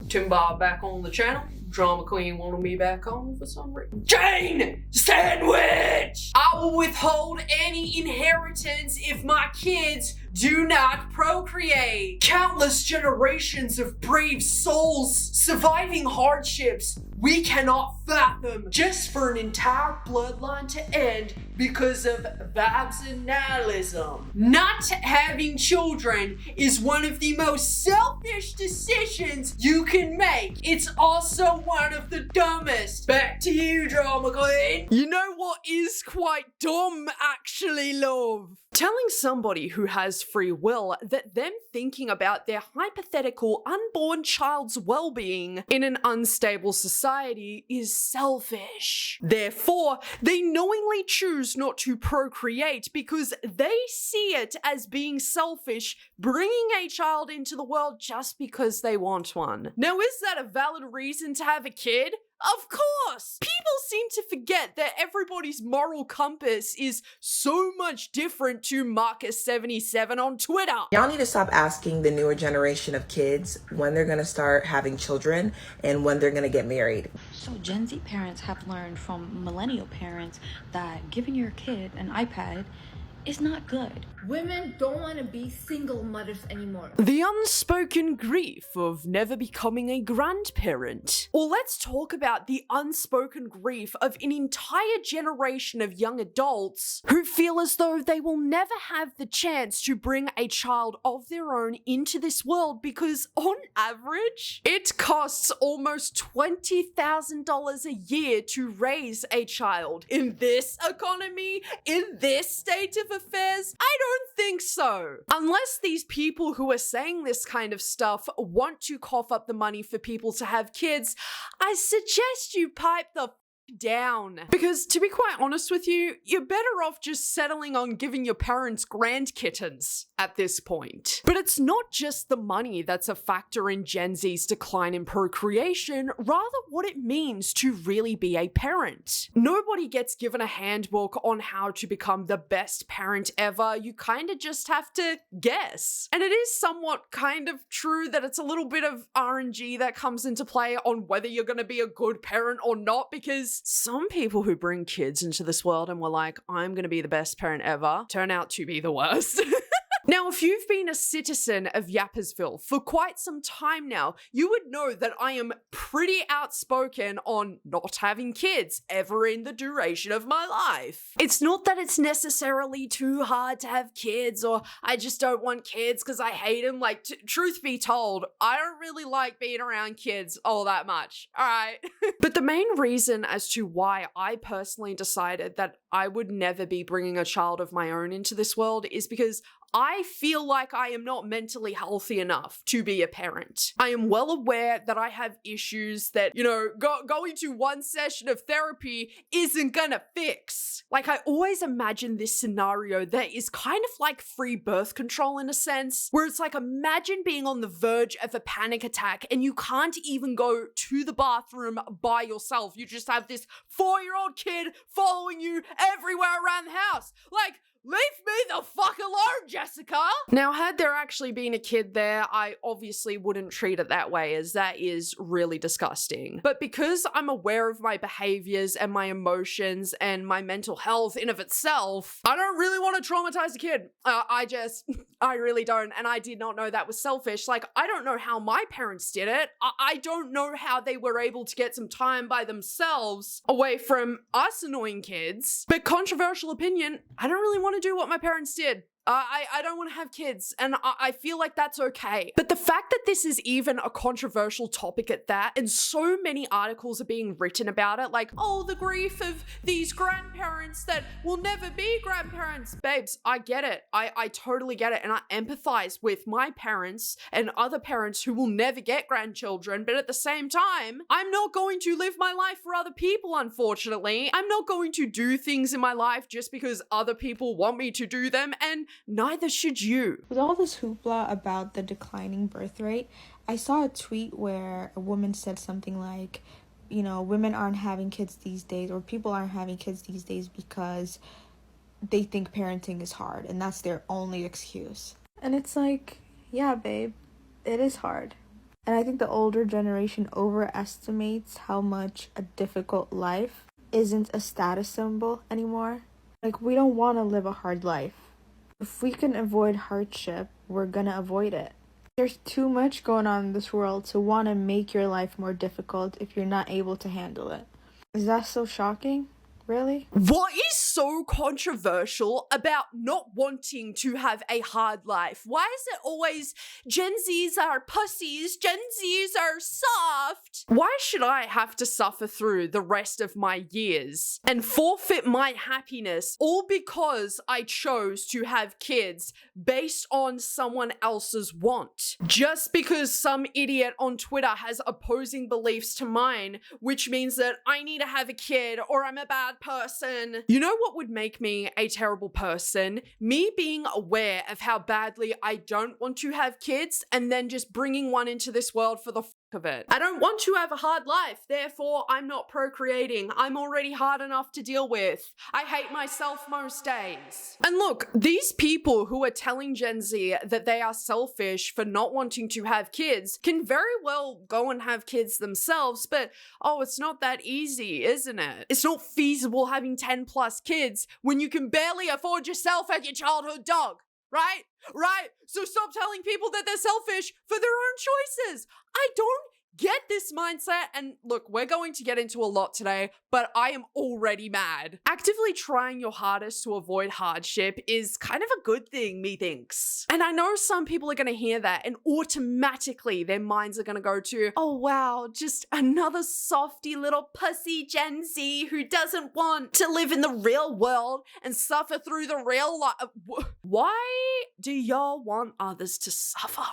Timber back on the channel. Drama Queen wanted me back on for some reason. Jane! Sandwich! I will withhold any inheritance if my kids do not procreate. Countless generations of brave souls surviving hardships we cannot fathom just for an entire bloodline to end because of anti-natalism. Not having children is one of the most selfish decisions you can make. It's also one of the dumbest. Back to you, Drama Queen. You know what is quite dumb, actually, love? Telling somebody who has free will that them thinking about their hypothetical unborn child's well-being in an unstable society is selfish. Therefore, they knowingly choose not to procreate because they see it as being selfish, bringing a child into the world just because they want one. Now, is that a valid reason to have a kid? Of course! People seem to forget that everybody's moral compass is so much different to Marcus77 on Twitter. Y'all need to stop asking the newer generation of kids when they're gonna start having children and when they're gonna get married. So Gen Z parents have learned from millennial parents that giving your kid an iPad is not good. Women don't want to be single mothers anymore. The unspoken grief of never becoming a grandparent. Or let's talk about the unspoken grief of an entire generation of young adults who feel as though they will never have the chance to bring a child of their own into this world because, on average, it costs almost $20,000 a year to raise a child. In this economy, in this state of affairs, I don't think so. Unless these people who are saying this kind of stuff want to cough up the money for people to have kids, I suggest you pipe the down. Because to be quite honest with you, you're better off just settling on giving your parents grand kittens at this point. But it's not just the money that's a factor in Gen Z's decline in procreation, rather what it means to really be a parent. Nobody gets given a handbook on how to become the best parent ever. You kind of just have to guess. And it is somewhat kind of true that it's a little bit of RNG that comes into play on whether you're going to be a good parent or not, because some people who bring kids into this world and were like, I'm going to be the best parent ever, turn out to be the worst. Now, if you've been a citizen of Yappersville for quite some time now, you would know that I am pretty outspoken on not having kids ever in the duration of my life. It's not that it's necessarily too hard to have kids or I just don't want kids because I hate them. Like, truth be told, I don't really like being around kids all that much, all right? But the main reason as to why I personally decided that I would never be bringing a child of my own into this world is because I feel like I am not mentally healthy enough to be a parent. I am well aware that I have issues that, you know, going to one session of therapy isn't gonna fix. Like, I always imagine this scenario that is kind of like free birth control in a sense, where it's like, imagine being on the verge of a panic attack and you can't even go to the bathroom by yourself. You just have this 4-year-old kid following you everywhere around the house. Like, leave me the fuck alone, Jessica! Now, had there actually been a kid there, I obviously wouldn't treat it that way, as that is really disgusting. But because I'm aware of my behaviors and my emotions and my mental health in of itself, I don't really want to traumatize a kid. I really don't, and I did not know that was selfish. Like, I don't know how my parents did it. I don't know how they were able to get some time by themselves away from us annoying kids. But controversial opinion, I don't really want to do what my parents did. I don't want to have kids, and I feel like that's okay. But the fact that this is even a controversial topic at that, and so many articles are being written about it, like, oh, the grief of these grandparents that will never be grandparents. Babes, I get it. I totally get it, and I empathize with my parents and other parents who will never get grandchildren, but at the same time, I'm not going to live my life for other people, unfortunately. I'm not going to do things in my life just because other people want me to do them, and neither should you. With all this hoopla about the declining birth rate, I saw a tweet where a woman said something like, you know, women aren't having kids these days, or people aren't having kids these days because they think parenting is hard, and that's their only excuse. And it's like, yeah, babe, it is hard. And I think the older generation overestimates how much a difficult life isn't a status symbol anymore. Like, we don't want to live a hard life. If we can avoid hardship, we're gonna avoid it. There's too much going on in this world to want to make your life more difficult if you're not able to handle it. Is that so shocking? Really? What is so controversial about not wanting to have a hard life? Why is it always Gen Zs are pussies, Gen Zs are soft? Why should I have to suffer through the rest of my years and forfeit my happiness all because I chose to have kids based on someone else's want? Just because some idiot on Twitter has opposing beliefs to mine, which means that I need to have a kid or I'm a bad person. You know what would make me a terrible person? Me being aware of how badly I don't want to have kids and then just bringing one into this world for the of it. I don't want to have a hard life, therefore I'm not procreating. I'm already hard enough to deal with. I hate myself most days. And look, these people who are telling Gen Z that they are selfish for not wanting to have kids can very well go and have kids themselves, but oh, it's not that easy, isn't it? It's not feasible having 10 plus kids when you can barely afford yourself and your childhood dog. Right? So stop telling people that they're selfish for their own choices. I don't get this mindset. And look, we're going to get into a lot today, but I am already mad. Actively trying your hardest to avoid hardship is kind of a good thing, methinks. And I know some people are going to hear that and automatically their minds are going to go to, oh wow, just another softy little pussy Gen Z who doesn't want to live in the real world and suffer through the real life. Why do y'all want others to suffer?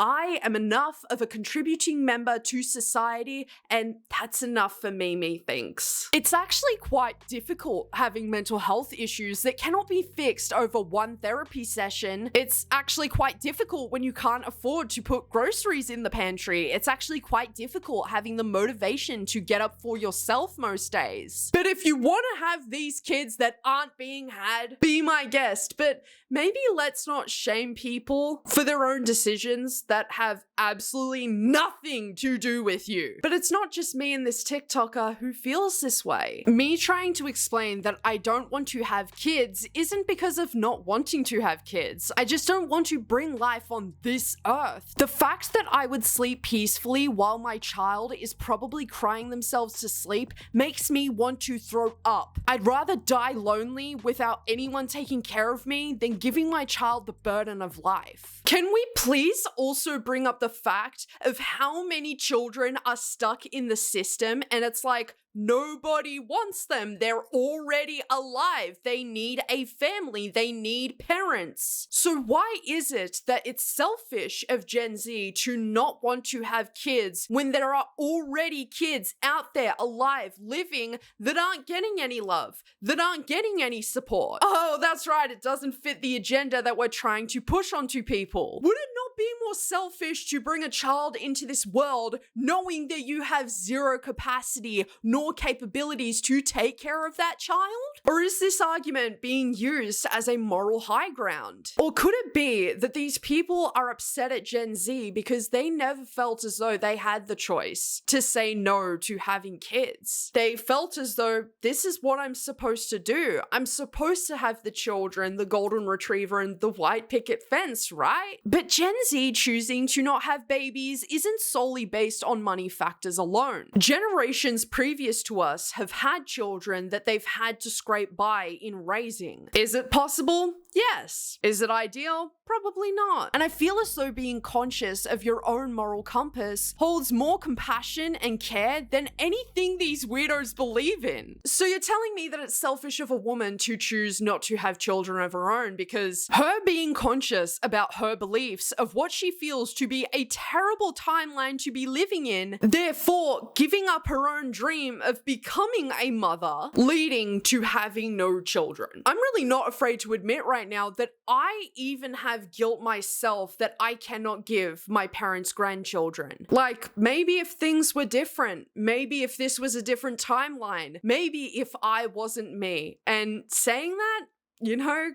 I am enough of a contributing member to society, and that's enough for me, methinks. It's actually quite difficult having mental health issues that cannot be fixed over one therapy session. It's actually quite difficult when you can't afford to put groceries in the pantry. It's actually quite difficult having the motivation to get up for yourself most days. But if you want to have these kids that aren't being had, be my guest. But maybe let's not shame people for their own decisions that have absolutely nothing to do with you. But it's not just me and this TikToker who feels this way. Me trying to explain that I don't want to have kids isn't because of not wanting to have kids. I just don't want to bring life on this earth. The fact that I would sleep peacefully while my child is probably crying themselves to sleep makes me want to throw up. I'd rather die lonely without anyone taking care of me than giving my child the burden of life. Can we please also bring up the fact of how many children are stuck in the system and it's like, nobody wants them. They're already alive. They need a family. They need parents. So why is it that it's selfish of Gen Z to not want to have kids when there are already kids out there alive, living, that aren't getting any love, that aren't getting any support? Oh, that's right. It doesn't fit the agenda that we're trying to push onto people. Would it not be more selfish to bring a child into this world knowing that you have zero capacity nor capabilities to take care of that child? Or is this argument being used as a moral high ground? Or could it be that these people are upset at Gen Z because they never felt as though they had the choice to say no to having kids? They felt as though this is what I'm supposed to do. I'm supposed to have the children, the golden retriever, and the white picket fence, right? But Gen Z choosing to not have babies isn't solely based on money factors alone. Generations previous to us have had children that they've had to scrape by in raising. Is it possible? Yes. Is it ideal? Probably not. And I feel as though being conscious of your own moral compass holds more compassion and care than anything these weirdos believe in. So you're telling me that it's selfish of a woman to choose not to have children of her own because her being conscious about her beliefs of what she feels to be a terrible timeline to be living in, therefore giving up her own dream of becoming a mother, leading to having no children. I'm really not afraid to admit right now that I even have guilt myself that I cannot give my parents grandchildren. Like, maybe if things were different, maybe if this was a different timeline, maybe if I wasn't me. And saying that,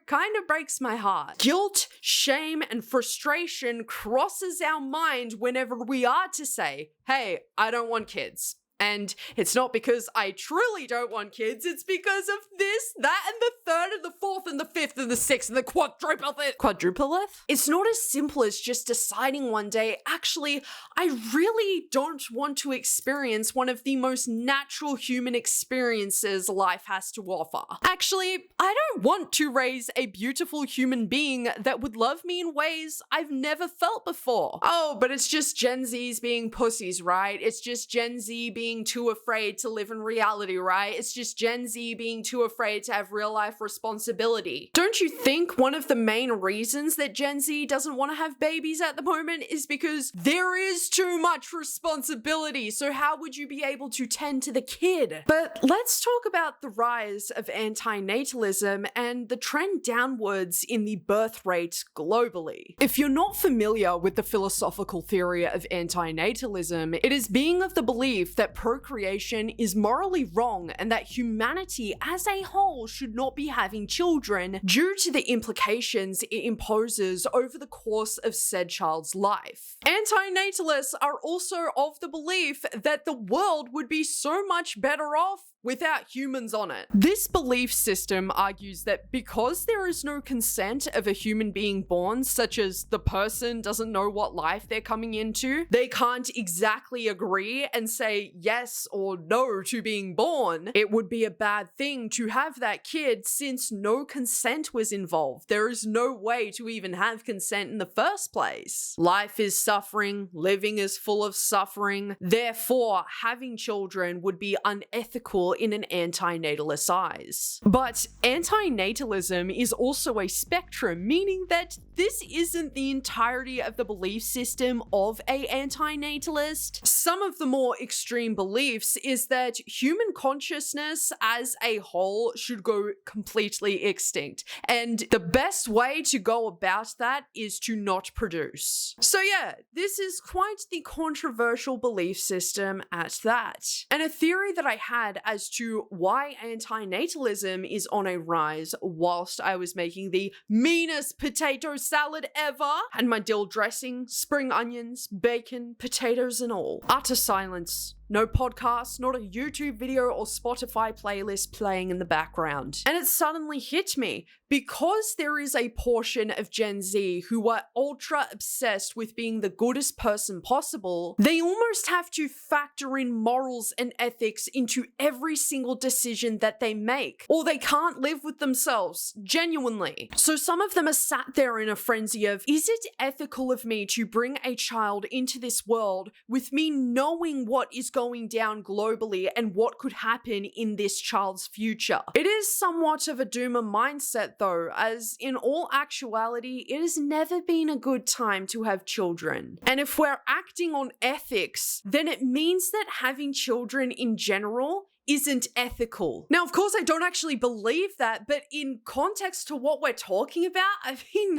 kind of breaks my heart. Guilt, shame, and frustration crosses our mind whenever we are to say, hey, I don't want kids. And it's not because I truly don't want kids, it's because of this, that, and the third, and the fourth, and the fifth, and the sixth, and the quadrupleth. Quadrupleth? It's not as simple as just deciding one day, actually, I really don't want to experience one of the most natural human experiences life has to offer. Actually, I don't want to raise a beautiful human being that would love me in ways I've never felt before. Oh, but it's just Gen Zs being pussies, right? It's just Gen Z being too afraid to live in reality, right? It's just Gen Z being too afraid to have real life responsibility. Don't you think one of the main reasons that Gen Z doesn't want to have babies at the moment is because there is too much responsibility? So how would you be able to tend to the kid? But let's talk about the rise of anti-natalism and the trend downwards in the birth rate globally. If you're not familiar with the philosophical theory of anti-natalism, it is being of the belief that procreation is morally wrong and that humanity as a whole should not be having children due to the implications it imposes over the course of said child's life. Anti-natalists are also of the belief that the world would be so much better off without humans on it. This belief system argues that because there is no consent of a human being born, such as the person doesn't know what life they're coming into, they can't exactly agree and say yes or no to being born, it would be a bad thing to have that kid since no consent was involved. There is no way to even have consent in the first place. Life is suffering, living is full of suffering, therefore having children would be unethical in an anti-natalist's eyes. But anti-natalism is also a spectrum, meaning that this isn't the entirety of the belief system of an anti-natalist. Some of the more extreme beliefs is that human consciousness as a whole should go completely extinct, and the best way to go about that is to not produce. So yeah, this is quite the controversial belief system at that. And a theory that I had as to why anti-natalism is on a rise whilst I was making the meanest potato salad ever, and my dill dressing, spring onions, bacon, potatoes and all. Utter silence. No podcast, not a YouTube video or Spotify playlist playing in the background. And it suddenly hit me, because there is a portion of Gen Z who are ultra obsessed with being the goodest person possible, they almost have to factor in morals and ethics into every single decision that they make, or they can't live with themselves, genuinely. So some of them are sat there in a frenzy of, is it ethical of me to bring a child into this world with me knowing what is going down globally and what could happen in this child's future? It is somewhat of a doomer mindset though, as in all actuality, it has never been a good time to have children. And if we're acting on ethics, then it means that having children in general isn't ethical. Now, of course, I don't actually believe that, but in context to what we're talking about,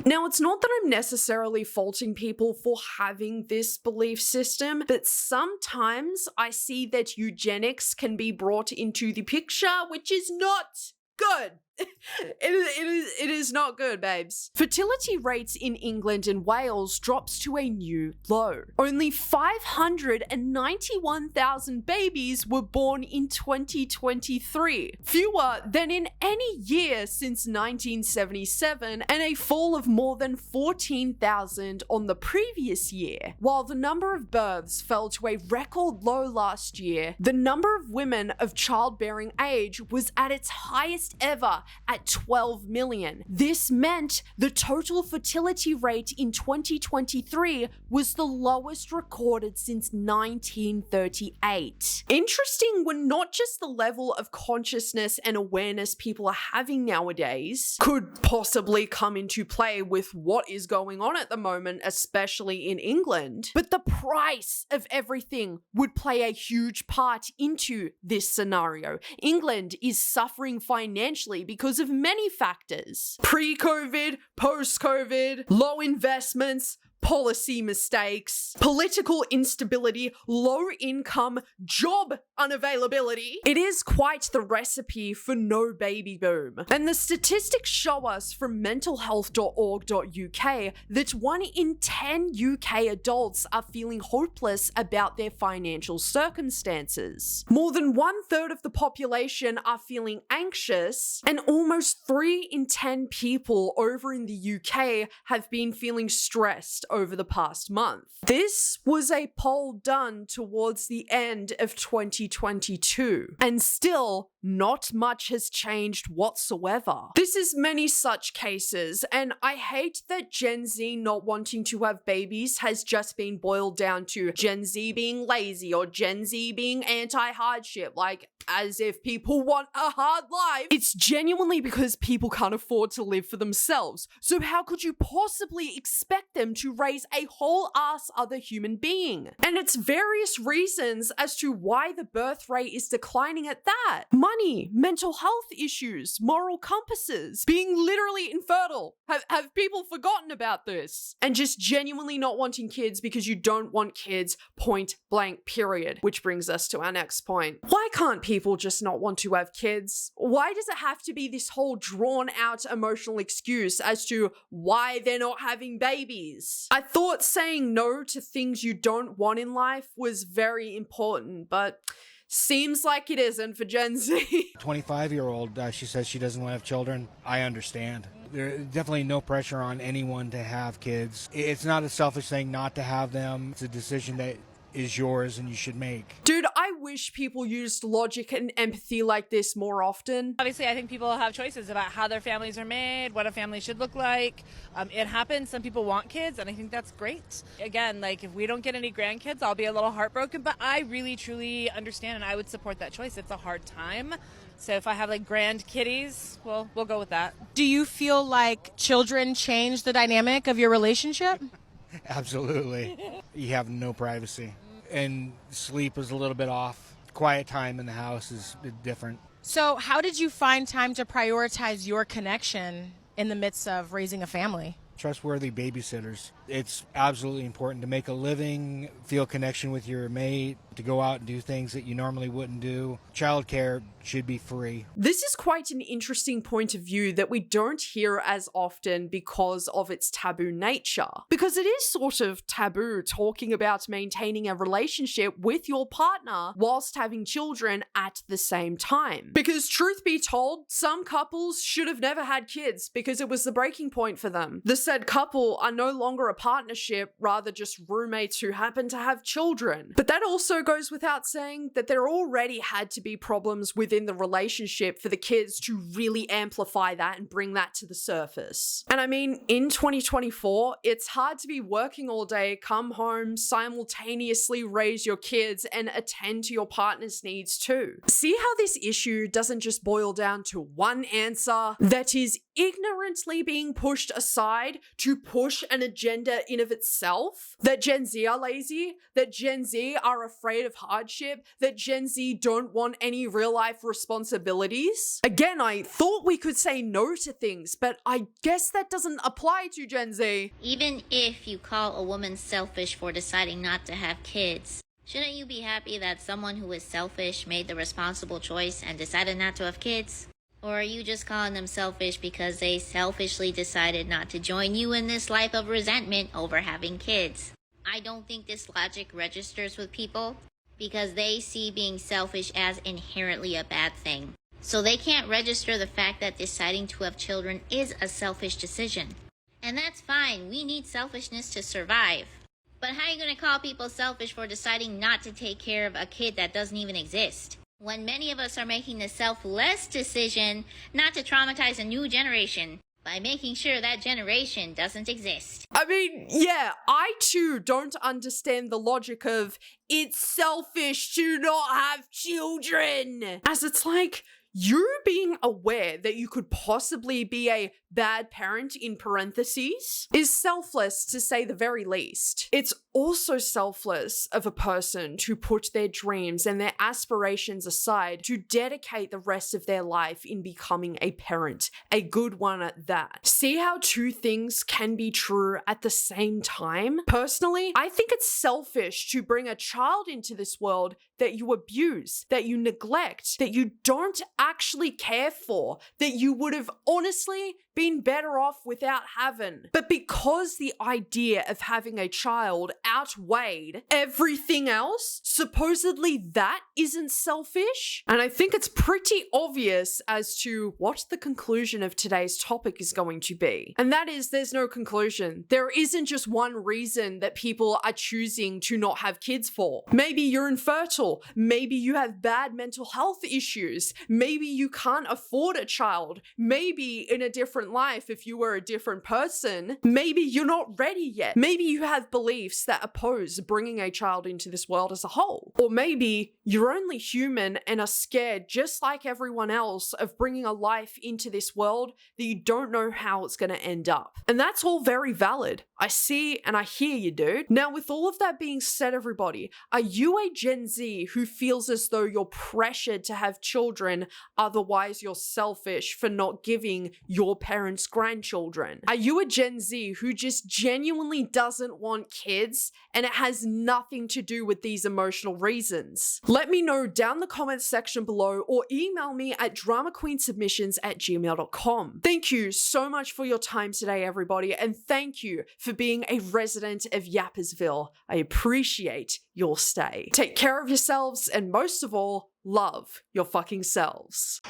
now it's not that I'm necessarily faulting people for having this belief system, but sometimes I see that eugenics can be brought into the picture, which is not good. It is not good, babes. Fertility rates in England and Wales drops to a new low. Only 591,000 babies were born in 2023, fewer than in any year since 1977, and a fall of more than 14,000 on the previous year. While the number of births fell to a record low last year, the number of women of childbearing age was at its highest ever at 12 million. This meant the total fertility rate in 2023 was the lowest recorded since 1938. Interesting when not just the level of consciousness and awareness people are having nowadays could possibly come into play with what is going on at the moment, especially in England, but the price of everything would play a huge part into this scenario. England is suffering financially because of many factors. Pre-COVID, post-COVID, low investments, policy mistakes, political instability, low income, job unavailability. It is quite the recipe for no baby boom. And the statistics show us from mentalhealth.org.uk that 1 in 10 UK adults are feeling hopeless about their financial circumstances. More than 1/3 of the population are feeling anxious, and almost 3 in 10 people over in the UK have been feeling stressed over the past month. This was a poll done towards the end of 2022, and still not much has changed whatsoever. This is many such cases, and I hate that Gen Z not wanting to have babies has just been boiled down to Gen Z being lazy or Gen Z being anti-hardship, like as if people want a hard life. It's genuinely because people can't afford to live for themselves. So how could you possibly expect them to raise a whole ass other human being? And it's various reasons as to why the birth rate is declining at that. Money, mental health issues, moral compasses, being literally infertile. Have people forgotten about this? And just genuinely not wanting kids because you don't want kids, point blank, period. Which brings us to our next point. Why can't people just not want to have kids? Why does it have to be this whole drawn out emotional excuse as to why they're not having babies? I thought saying no to things you don't want in life was very important, but seems like it isn't for Gen Z. 25-year-old, she says she doesn't want to have children. I understand. There's definitely no pressure on anyone to have kids. It's not a selfish thing not to have them. It's a decision that is yours and you should make. Dude, I wish people used logic and empathy like this more often. Obviously, I think people have choices about how their families are made, what a family should look like. It happens. Some people want kids, and I think that's great. Again, like if we don't get any grandkids, I'll be a little heartbroken, but I really, truly understand, and I would support that choice. It's a hard time. So if I have like grand kitties, well, we'll go with that. Do you feel like children change the dynamic of your relationship? Absolutely. You have no privacy. And sleep is a little bit off. Quiet time in the house is different. So how did you find time to prioritize your connection in the midst of raising a family? Trustworthy babysitters. It's absolutely important to make a living, feel connection with your mate, to go out and do things that you normally wouldn't do. Childcare should be free. This is quite an interesting point of view that we don't hear as often because of its taboo nature. Because it is sort of taboo talking about maintaining a relationship with your partner whilst having children at the same time. Because truth be told, some couples should have never had kids because it was the breaking point for them. The said couple are no longer a partnership, rather just roommates who happen to have children. But that also goes without saying that there already had to be problems within the relationship for the kids to really amplify that and bring that to the surface. And I mean, in 2024, it's hard to be working all day, come home, simultaneously raise your kids and attend to your partner's needs too. See how this issue doesn't just boil down to one answer that is ignorantly being pushed aside to push an agenda in of itself? That Gen Z are lazy? That Gen Z are afraid of hardship? That Gen Z don't want any real life responsibilities? Again, I thought we could say no to things, but I guess that doesn't apply to Gen Z. Even if you call a woman selfish for deciding not to have kids, shouldn't you be happy that someone who is selfish made the responsible choice and decided not to have kids? Or are you just calling them selfish because they selfishly decided not to join you in this life of resentment over having kids? I don't think this logic registers with people because they see being selfish as inherently a bad thing. So they can't register the fact that deciding to have children is a selfish decision. And that's fine. We need selfishness to survive. But how are you going to call people selfish for deciding not to take care of a kid that doesn't even exist? When many of us are making the selfless decision not to traumatize a new generation by making sure that generation doesn't exist. I mean, yeah, I too don't understand the logic of it's selfish to not have children. As it's like, you being aware that you could possibly be a bad parent in parentheses is selfless to say the very least. It's also selfless of a person to put their dreams and their aspirations aside to dedicate the rest of their life in becoming a parent, a good one at that. See how two things can be true at the same time? Personally, I think it's selfish to bring a child into this world that you abuse, that you neglect, that you don't actually care for, that you would have honestly been better off without having. But because the idea of having a child outweighed everything else, supposedly that isn't selfish. And I think it's pretty obvious as to what the conclusion of today's topic is going to be. And that is, there's no conclusion. There isn't just one reason that people are choosing to not have kids for. Maybe you're infertile. Maybe you have bad mental health issues. Maybe you can't afford a child. Maybe in a different life, if you were a different person, maybe you're not ready yet. Maybe you have beliefs that oppose bringing a child into this world as a whole. Or maybe you're only human and are scared, just like everyone else, of bringing a life into this world that you don't know how it's going to end up. And that's all very valid. I see and I hear you, dude. Now, with all of that being said, everybody, are you a Gen Z who feels as though you're pressured to have children, otherwise you're selfish for not giving your parents grandchildren? Are you a Gen Z who just genuinely doesn't want kids and it has nothing to do with these emotional reasons? Let me know down the comments section below or email me at dramakweensubmissions@gmail.com. Thank you so much for your time today, everybody, and thank you for being a resident of Yappersville. I appreciate your stay. Take care of yourselves and most of all, love your fucking selves.